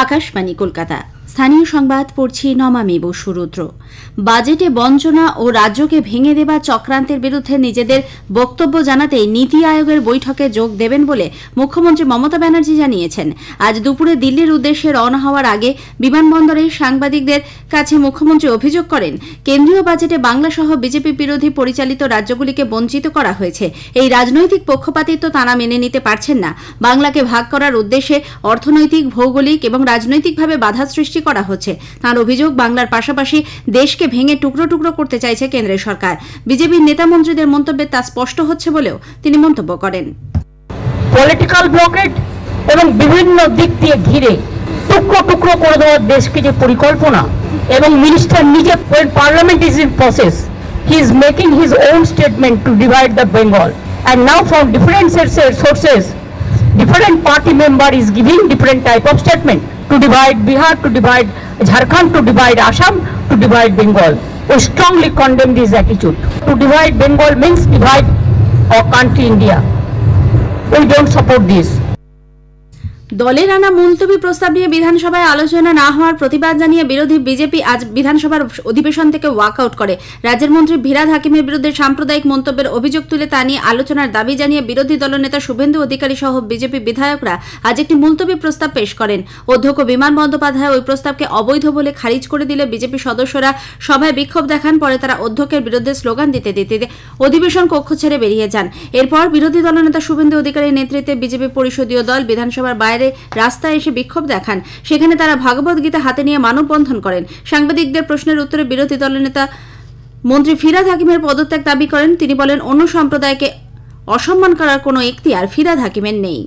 আকাশবাণী কলকাতা। স্থানীয় সংবাদ পড়ছি নমামি বসু রুদ্র। বাজেটে বঞ্চনা ও রাজ্যকে ভেঙে দেওয়া চক্রান্তের বিরুদ্ধে নিজেদের বক্তব্য জানাতেই নীতি আয়োগের বৈঠকে যোগ দেবেন বলে মুখ্যমন্ত্রী মমতা ব্যানার্জি জানিয়েছেন। আজ দুপুরে দিল্লির উদ্দেশ্যে রওনা হওয়ার আগে বিমানবন্দরে সাংবাদিকদের কাছে মুখ্যমন্ত্রী অভিযোগ করেন, কেন্দ্রীয় বাজেটে বাংলাসহ বিজেপি বিরোধী পরিচালিত রাজ্যগুলিকে বঞ্চিত করা হয়েছে। এই রাজনৈতিক পক্ষপাতিত্ব তাঁরা মেনে নিতে পারছেন না। বাংলাকে ভাগ করার উদ্দেশ্যে অর্থনৈতিক, ভৌগোলিক এবং রাজনৈতিকভাবে বাধা সৃষ্টি করা হচ্ছে। তাঁর অভিযোগ, বাংলার পাশাপাশি দেশকে ভেঙে টুকরো টুকরো করতে চাইছে কেন্দ্রের সরকার। বিজেপির নেতা মন্ত্রীদের মন্তব্যে তা স্পষ্ট হচ্ছে বলেও তিনি মন্তব্য করেন। পলিটিক্যাল ব্লকেট এবং বিভিন্ন দিক দিয়ে ঘিরে টুকরো টুকরো করে দেওয়ার দেশকে যে পরিকল্পনা, এবং মিনিস্টার নিজে, parliament is in process, he is making his own statement to divide the Bengal, and now from different sources different party member is giving different type of statement to divide Bihar, to divide Jharkhand, to divide Assam, to divide Bengal. We strongly condemn this attitude. To divide Bengal means divide our country India. We don't support this. দলের আনা মুলতবি প্রস্তাব নিয়ে বিধানসভায় আলোচনা না হওয়ার প্রতিবাদ জানিয়ে বিরোধী বিজেপি আজ বিধানসভার অধিবেশন থেকে ওয়াকআউট করে। রাজ্যের মন্ত্রী ফিরহাদ হাকিমের বিরুদ্ধে সাম্প্রদায়িক মন্তব্যের অভিযোগ তুলে তা নিয়ে আলোচনার দাবি জানিয়ে বিরোধী দলনেতা শুভেন্দু অধিকারী সহ বিজেপি বিধায়করা আজ একটি মুলতবি প্রস্তাব পেশ করেন। অধ্যক্ষ বিমান বন্দ্যোপাধ্যায় ওই প্রস্তাবকে অবৈধ বলে খারিজ করে দিলে বিজেপি সদস্যরা সভায় বিক্ষোভ দেখান। পরে তারা অধ্যক্ষের বিরুদ্ধে স্লোগান দিতে দিতে অধিবেশন কক্ষ ছেড়ে বেরিয়ে যান। এরপর বিরোধী দলনেতা শুভেন্দু অধিকারীর নেতৃত্বে বিজেপি পরিষদীয় দল বিধানসভার বাইরে রাস্তায় এসে বিক্ষোভ দেখান। সেখানে তারা ভগবত গীতা হাতে নিয়ে মানববন্ধন করেন। সাংবাদিকদের প্রশ্নের উত্তরে বিরোধী দলনেতা মন্ত্রী ফিরহাদ হাকিমের পদত্যাগ দাবি করেন। তিনি বলেন, অন্য সম্প্রদায়কে অসম্মান করার কোনো এখতিয়ার ফিরহাদ হাকিমের নেই।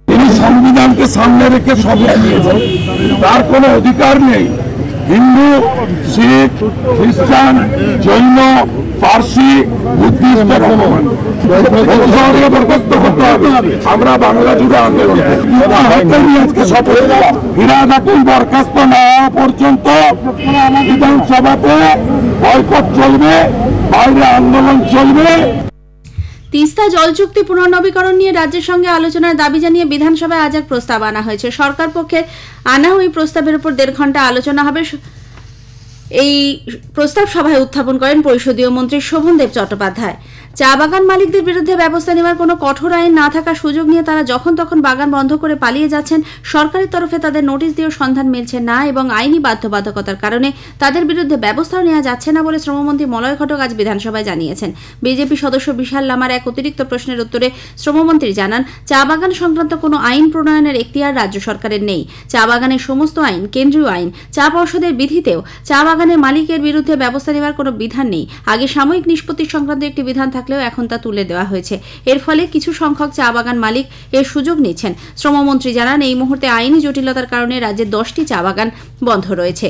তিনি সংবিধানকে সামনে রেখে শপথ নিয়েছেন, তার কোনো অধিকার নেই হিন্দু, শিখ, খ্রিস্টান, জৈন, পার্সি, বুদ্ধিস্ট বরখাস্ত করতে হবে। আমরা বাংলা জুড়ে আন্দোলন আজকে শপথ ফিরহাদ হাকিম বরখাস্ত না হওয়া পর্যন্ত বিধানসভাতে বয়কট চলবে, বাইরে আন্দোলন চলবে। তিস্তা জল চুক্তি পুনর্নবীকরণ নিয়ে রাজ্যের সঙ্গে আলোচনার দাবি জানিয়ে বিধানসভায় আজ এক প্রস্তাব আনা হয়েছে। সরকার পক্ষের আনা ওই প্রস্তাবের উপর 1.5 ঘন্টা আলোচনা হবে। এই প্রস্তাব সভায় উত্থাপন করেন পরিষদীয় মন্ত্রী শোভনদেব চট্টোপাধ্যায়। চা বাগান মালিকদের বিরুদ্ধে ব্যবস্থা নেওয়ার কোনো কঠোর আইন না থাকার সুযোগ নিয়ে তারা যখন তখন বাগান বন্ধ করে পালিয়ে যাচ্ছেন। সরকারের তরফে তাদের নোটিশ দিয়েও সন্ধান মিলছে না এবং আইনি বাধ্যবাধকতার কারণে তাদের বিরুদ্ধে ব্যবস্থাও নেওয়া যাচ্ছে না বলে শ্রমমন্ত্রী মলয় ঘটক আজ বিধানসভায় জানিয়েছেন। বিজেপি সদস্য বিশাল লামার এক অতিরিক্ত প্রশ্নের উত্তরে শ্রমমন্ত্রী জানান, চা বাগান সংক্রান্ত কোনো আইন প্রণয়নের এখতিয়ার রাজ্য সরকারের নেই। চা বাগানের সমস্ত আইন কেন্দ্রীয় আইন। চা পর্ষদের বিধিতেও চা বাগানের মালিকের বিরুদ্ধে ব্যবস্থা নেওয়ার কোনো বিধান নেই। আগে সাময়িক নিষ্পত্তি সংক্রান্ত একটি বিধান থাকলেও এখন তা তুলে দেওয়া হয়েছে। এর ফলে কিছু সংখ্যক চা বাগান মালিক এর সুযোগ নিচ্ছেন। শ্রমমন্ত্রী জানান, এই মুহূর্তে আইনি জটিলতার কারণে রাজ্যে 10টি চা বাগান বন্ধ রয়েছে।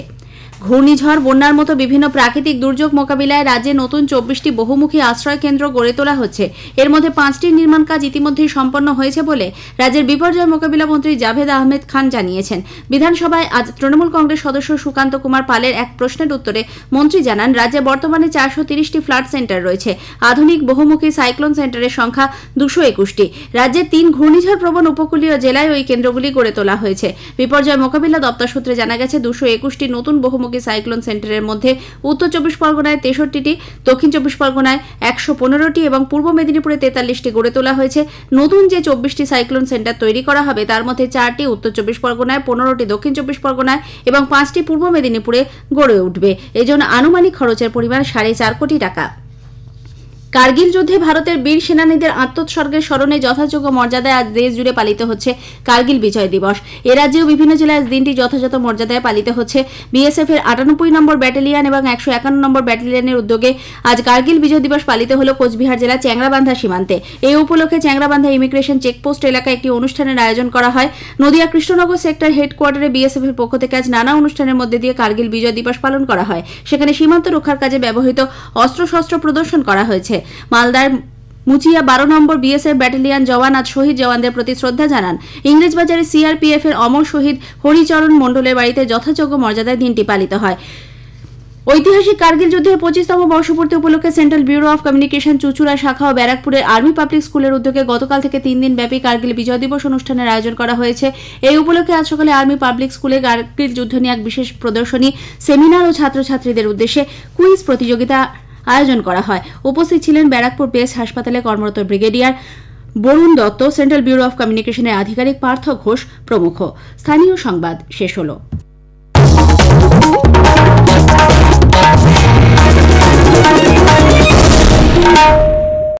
ঘূর্ণিঝড়, বন্যার মতো বিভিন্ন প্রাকৃতিক দুর্যোগ মোকাবিলায় রাজ্যে নতুন 24টি বহুমুখী আশ্রয় কেন্দ্র গড়ে তোলা হচ্ছে। এর মধ্যে 5টির নির্মাণ কাজ ইতিমধ্যেই সম্পন্ন হয়েছে বলে রাজ্যের বিপর্যয় মোকাবিলা মন্ত্রী জাভেদ আহমেদ খান জানিয়েছেন। বিধানসভায় আজ তৃণমূল কংগ্রেস সদস্য সুকান্ত কুমার পালের এক প্রশ্নের উত্তরে মন্ত্রী জানান, রাজ্যে বর্তমানে 430টি ফ্লাড সেন্টার রয়েছে। আধুনিক বহুমুখী সাইক্লোন সেন্টারের সংখ্যা 221টি। রাজ্যের 3 ঘূর্ণিঝড় প্রবণ উপকূলীয় জেলায় ওই কেন্দ্রগুলি গড়ে তোলা হয়েছে। বিপর্যয় মোকাবিলা দপ্তর সূত্রে জানা গেছে, 221টি নতুন বহুমুখী সাইক্লোন সেন্টারের মধ্যে উত্তর 24 পরগনায় 63টি, দক্ষিণ 24 পরগনায় 115টি এবং পূর্ব মেদিনীপুরে 43টি গড়ে তোলা হয়েছে। নতুন যে 24টি সাইক্লোন সেন্টার তৈরি করা হবে তার মধ্যে 4টি উত্তর 24 পরগনায়, 15টি দক্ষিণ 24 পরগনায় এবং 5টি পূর্ব মেদিনীপুরে গড়ে উঠবে। এজন্য আনুমানিক খরচের পরিমাণ 4.5 কোটি টাকা। কার্গিল যুদ্ধে ভারতের বীর সেনানীদের আত্মোৎসর্গের স্মরণে যথাযোগ্য মর্যাদায় আজ দেশ জুড়ে পালিত হচ্ছে কার্গিল বিজয় দিবস। এ রাজ্যেও বিভিন্ন জেলায় আজ দিনটি যথাযথ মর্যাদায় পালিত হচ্ছে। বিএসএফ এর 98 নম্বর ব্যাটালিয়ন এবং 151 নম্বর ব্যাটালিয়নের উদ্যোগে আজ কার্গিল বিজয় দিবস পালিত হল কোচবিহার জেলা চ্যাংরাবান্ধা সীমান্তে। এই উপলক্ষে চ্যাংরাবান্ধা ইমিগ্রেশন চেকপোস্ট এলাকায় একটি অনুষ্ঠানের আয়োজন করা হয়। নদিয়া কৃষ্ণনগর সেক্টর হেডকোয়ার্টারে বিএসএফ এর পক্ষ থেকে আজ নানা অনুষ্ঠানের মধ্যে দিয়ে কার্গিল বিজয় দিবস পালন করা হয়। সেখানে সীমান্ত রক্ষার কাজে ব্যবহৃত অস্ত্রশস্ত্র প্রদর্শন করা হয়েছে। মালদার মুচিয়া 12 নম্বর বিএসএফ ব্যাটালিয়ন জওয়ান আজ শহীদ জওয়ানদের প্রতি শ্রদ্ধা জানান। ইংরেজবাজারে সিআরপিএফ এর অমর শহীদ হরিচরণ মণ্ডলের বাড়িতে যথাযোগ্য মর্যাদায় দিনটি পালিত হয়। ঐতিহাসিক কার্গিল যুদ্ধের 25তম বর্ষপূর্তি উপলক্ষে central bureau of communication Chuchura শাখা ও ব্যারাকপুরের আর্মি পাবলিক স্কুলের উদ্যোগে গতকাল থেকে 3 দিন ব্যাপী কার্গিল বিজয় দিবস অনুষ্ঠানের আয়োজন করা হয়েছে। এই উপলক্ষে আজ সকালে আর্মি পাবলিক স্কুলে কার্গিল যুদ্ধ নিয়ে এক বিশেষ প্রদর্শনী, সেমিনার ও ছাত্রছাত্রীদের উদ্দেশ্যে কুইজ প্রতিযোগিতা আয়োজন করা হয়। উপস্থিত ছিলেন ব্যারাকপুর বেস হাসপাতালে কর্মরত brigadier Barun Dutta, central bureau of কমিউনিকেশনের আধিকারিক পার্থ ঘোষ প্রমুখ। স্থানীয় সংবাদ শেষ হলো।